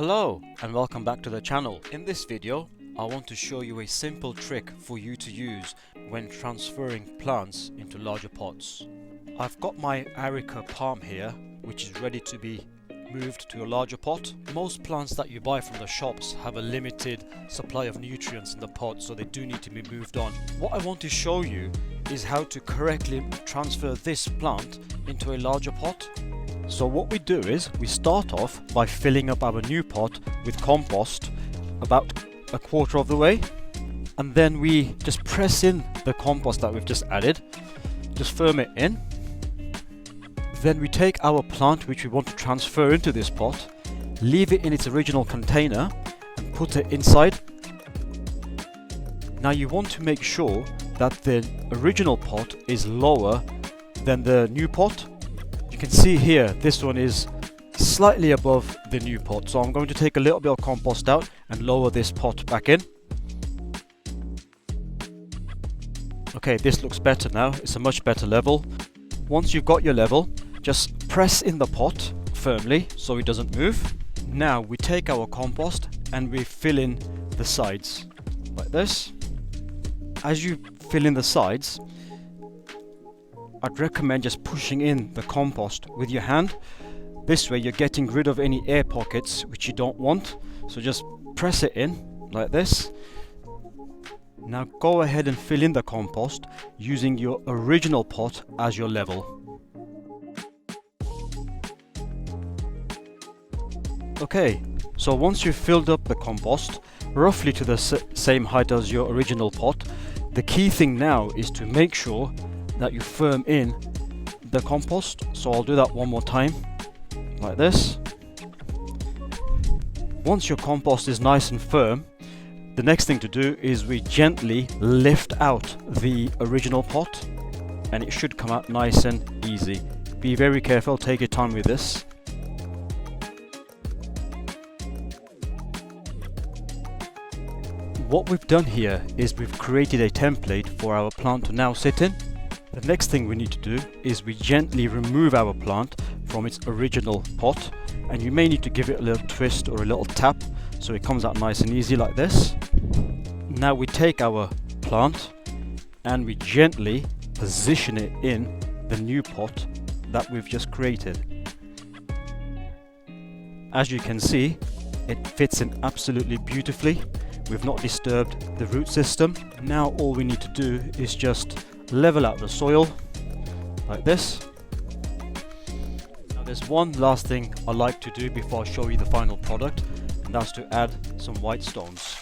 Hello and welcome back to the channel. In this video I want to show you a simple trick for you to use when transferring plants into larger pots. I've got my Areca palm here, which is ready to be moved to a larger pot. Most plants that you buy from the shops have a limited supply of nutrients in the pot, so they do need to be moved on. What I want to show you is how to correctly transfer this plant into a larger pot. So what we do is we start off by filling up our new pot with compost about a quarter of the way, and then we just press in the compost that we've just added, just firm it in. Then we take our plant which we want to transfer into this pot, leave it in its original container and put it inside. Now you want to make sure that the original pot is lower than the new pot. You can see here this one is slightly above the new pot, so I'm going to take a little bit of compost out and lower this pot back in. Okay, this looks better now. It's a much better level. Once you've got your level, just press in the pot firmly so it doesn't move. Now we take our compost and we fill in the sides like this. As you fill in the sides, I'd recommend just pushing in the compost with your hand. This way you're getting rid of any air pockets which you don't want. So just press it in like this. Now go ahead and fill in the compost using your original pot as your level. Okay, so once you've filled up the compost roughly to the same height as your original pot, the key thing now is to make sure that you firm in the compost. So I'll do that one more time like this. Once your compost is nice and firm, the next thing to do is we gently lift out the original pot and it should come out nice and easy. Be very careful, take your time with this. What we've done here is we've created a template for our plant to now sit in. The next thing we need to do is we gently remove our plant from its original pot, and you may need to give it a little twist or a little tap so it comes out nice and easy like this. Now we take our plant and we gently position it in the new pot that we've just created. As you can see, it fits in absolutely beautifully. We've not disturbed the root system. Now all we need to do is just level out the soil like this. Now there's one last thing I like to do before I show you the final product, and that's to add some white stones.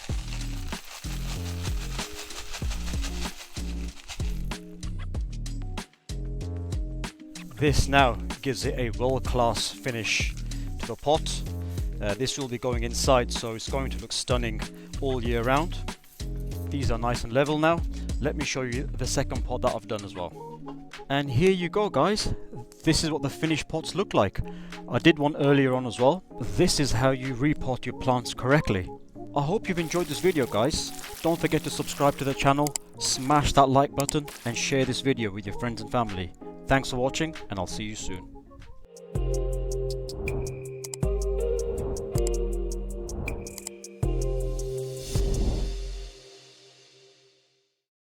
This now gives it a world-class finish to the pot. This will be going inside, so it's going to look stunning all year round. These are nice and level now. Let me show you the second pot that I've done as well. And here you go, guys. This is what the finished pots look like. I did one earlier on as well. This is how you repot your plants correctly. I hope you've enjoyed this video, guys. Don't forget to subscribe to the channel, smash that like button and share this video with your friends and family. Thanks for watching, and I'll see you soon.